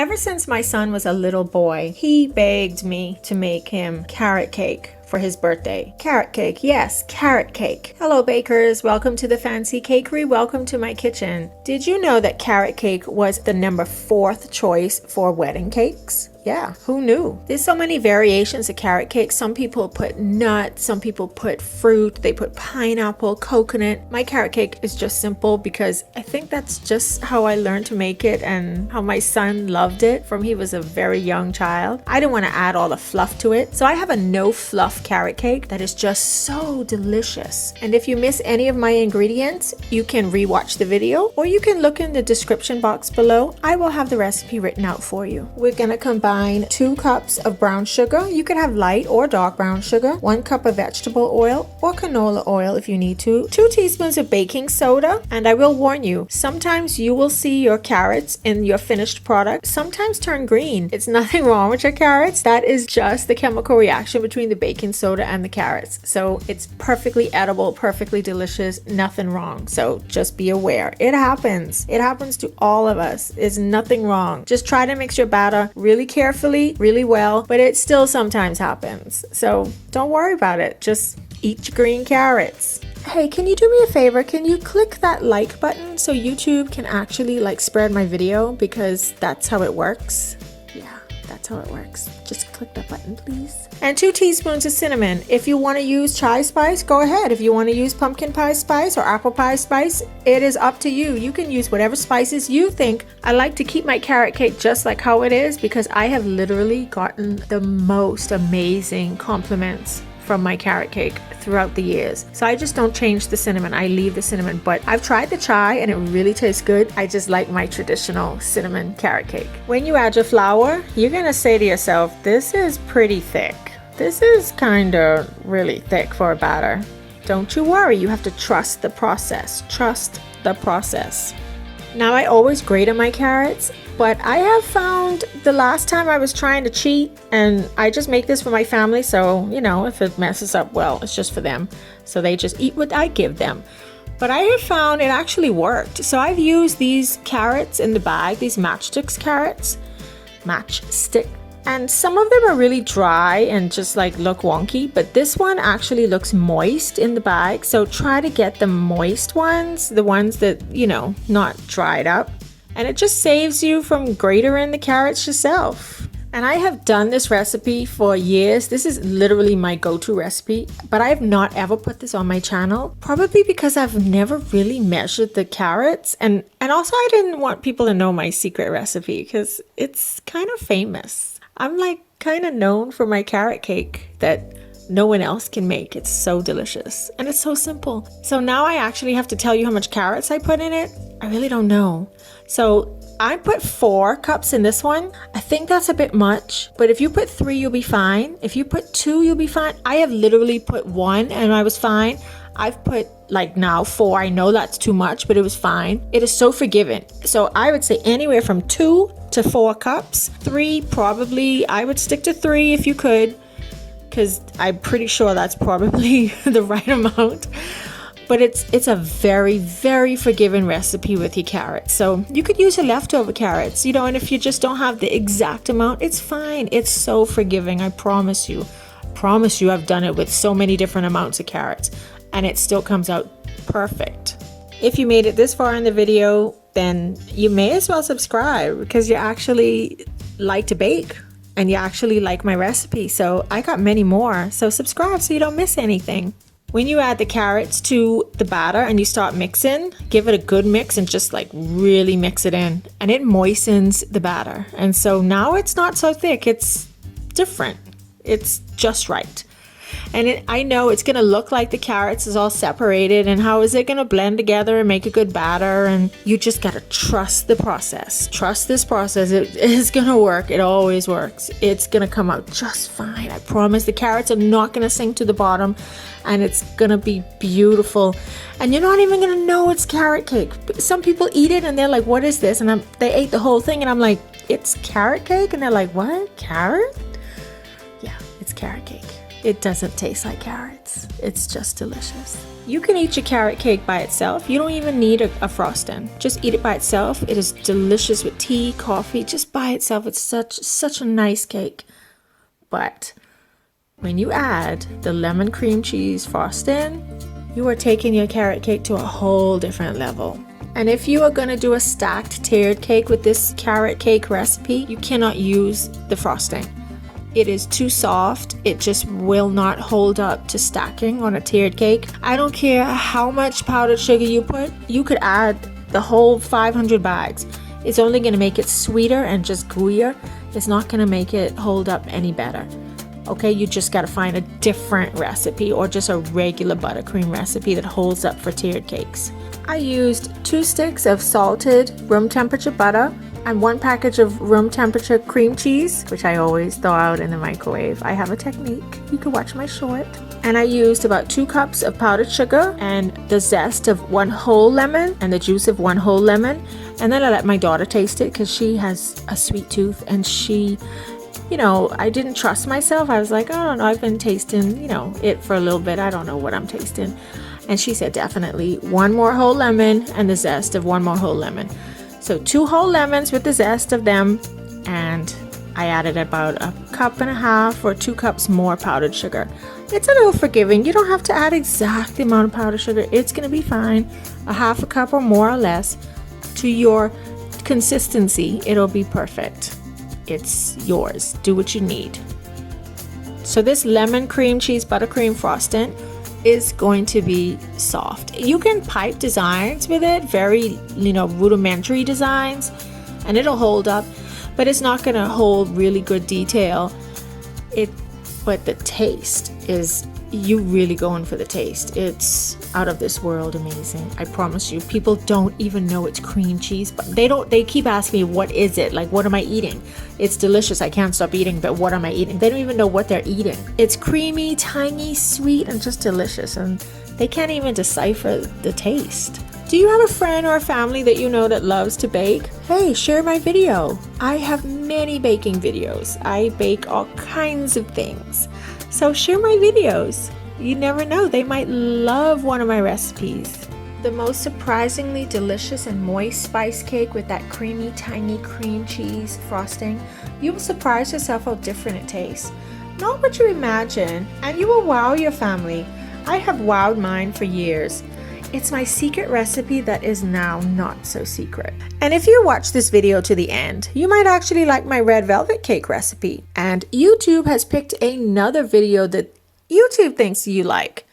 Ever since my son was a little boy, he begged me to make him carrot cake for his birthday. Carrot cake, yes, carrot cake. Hello bakers, welcome to the fancy cakery, welcome to my kitchen. Did you know that carrot cake was the number 4th choice for wedding cakes? Yeah, who knew? There's so many variations of carrot cake. Some people put nuts, some people put fruit, they put pineapple, coconut. My carrot cake is just simple because I think that's just how I learned to make it and how my son loved it from he was a very young child. I didn't want to add all the fluff to it, so I have a no fluff carrot cake that is just so delicious. And if you miss any of my ingredients, you can rewatch the video or you can look in the description box below. I will have the recipe written out for you. We're gonna combine 2 cups of brown sugar. You can have light or dark brown sugar, 1 cup of vegetable oil or canola oil if you need to, 2 teaspoons of baking soda, and I will warn you, sometimes you will see your carrots in your finished product sometimes turn green. It's nothing wrong with your carrots. That is just the chemical reaction between the baking soda and the carrots. So it's perfectly edible, perfectly delicious, nothing wrong. So just be aware. It happens. It happens to all of us. There's nothing wrong. Just try to mix your batter really carefully, really well, but it still sometimes happens. So don't worry about it. Just eat your green carrots. Hey, can you do me a favor? Can you click that like button so YouTube can actually spread my video, because that's how it works. Yeah, that's how it works. Just click that button, please. And 2 teaspoons of cinnamon. If you want to use chai spice, go ahead. If you want to use pumpkin pie spice or apple pie spice, it is up to you. You can use whatever spices you think. I like to keep my carrot cake just like how it is because I have literally gotten the most amazing compliments from my carrot cake throughout the years. So I just don't change the cinnamon. I leave the cinnamon, but I've tried the chai and it really tastes good. I just like my traditional cinnamon carrot cake. When you add your flour, you're gonna say to yourself, this is pretty thick. This is kind of really thick for a batter. Don't you worry, you have to trust the process. Trust the process. Now I always grate my carrots, but I have found the last time I was trying to cheat, and I just make this for my family, so you know, if it messes up, well, it's just for them. So they just eat what I give them. But I have found it actually worked. So I've used these carrots in the bag, these matchstick carrots, and some of them are really dry and just look wonky, but this one actually looks moist in the bag. So try to get the moist ones, the ones that, you know, not dried up. And it just saves you from grating the carrots yourself. And I have done this recipe for years. This is literally my go-to recipe, but I have not ever put this on my channel, probably because I've never really measured the carrots. And also I didn't want people to know my secret recipe because it's kind of famous. I'm kind of known for my carrot cake that no one else can make. It's so delicious and it's so simple. So now I actually have to tell you how much carrots I put in it. I really don't know. So I put 4 cups in this one. I think that's a bit much, but if you put 3, you'll be fine. If you put 2, you'll be fine. I have literally put 1 and I was fine. I've put now 4. I know that's too much, but it was fine. It is so forgiving. So I would say anywhere from 2 to 4 cups. 3 probably, I would stick to 3 if you could, because I'm pretty sure that's probably the right amount. But it's a very, very forgiving recipe with your carrots. So you could use your leftover carrots, you know, and if you just don't have the exact amount, it's fine. It's so forgiving, I promise you. I've done it with so many different amounts of carrots and it still comes out perfect. If you made it this far in the video, then you may as well subscribe because you actually like to bake and you actually like my recipe. So I got many more. So subscribe so you don't miss anything. When you add the carrots to the batter and you start mixing, give it a good mix and just really mix it in, and it moistens the batter. And so now it's not so thick, it's different. It's just right. And I know it's going to look like the carrots is all separated and how is it going to blend together and make a good batter, and you just got to trust the process. Trust this process. It is going to work. It always works. It's going to come out just fine. I promise. The carrots are not going to sink to the bottom and it's going to be beautiful. And you're not even going to know it's carrot cake. Some people eat it and they're like, what is this? And they ate the whole thing and I'm like, it's carrot cake? And they're like, what? Carrot? Yeah, it's carrot cake. It doesn't taste like carrots. It's just delicious. You can eat your carrot cake by itself. You don't even need a frosting. Just eat it by itself. It is delicious with tea, coffee, just by itself. It's such a nice cake. But when you add the lemon cream cheese frosting, you are taking your carrot cake to a whole different level. And if you are going to do a stacked tiered cake with this carrot cake recipe, you cannot use the frosting. It is too soft. It just will not hold up to stacking on a tiered cake. I don't care how much powdered sugar you put. You could add the whole 500 bags. It's only going to make it sweeter and just gooier. It's not going to make it hold up any better. Okay, you just got to find a different recipe or just a regular buttercream recipe that holds up for tiered cakes. I used 2 sticks of salted room temperature butter and 1 package of room temperature cream cheese, which I always thaw out in the microwave. I have a technique. You can watch my short. And I used about 2 cups of powdered sugar and the zest of 1 whole lemon and the juice of 1 whole lemon. And then I let my daughter taste it because she has a sweet tooth, and she, I didn't trust myself. I was like, I don't know, I've been tasting, it for a little bit. I don't know what I'm tasting. And she said, definitely 1 more whole lemon and the zest of 1 more whole lemon. So 2 whole lemons with the zest of them, and I added about 1.5 cups or 2 cups more powdered sugar. It's a little forgiving. You don't have to add exact the amount of powdered sugar. It's going to be fine. 1/2 cup or more or less to your consistency. It'll be perfect. It's yours. Do what you need. So this lemon cream cheese buttercream frosting is going to be soft. You can pipe designs with it, very rudimentary designs, and it'll hold up, but it's not going to hold really good detail. But the taste is, you really going for the taste. It's out of this world amazing. I promise you. People don't even know it's cream cheese, but they keep asking me, what is it? Like, what am I eating? It's delicious. I can't stop eating, but what am I eating? They don't even know what they're eating. It's creamy, tangy, sweet, and just delicious, and they can't even decipher the taste. Do you have a friend or a family that you know that loves to bake? Hey, share my video. I have many baking videos. I bake all kinds of things. So share my videos. You never know, they might love one of my recipes. The most surprisingly delicious and moist spice cake with that creamy, tangy cream cheese frosting. You will surprise yourself how different it tastes. Not what you imagine, and you will wow your family. I have wowed mine for years. It's my secret recipe that is now not so secret. And if you watch this video to the end, you might actually like my red velvet cake recipe. And YouTube has picked another video that YouTube thinks you like.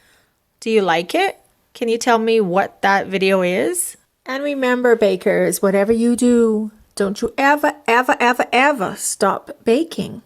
Do you like it? Can you tell me what that video is? And remember, bakers, whatever you do, don't you ever, ever, ever, ever stop baking.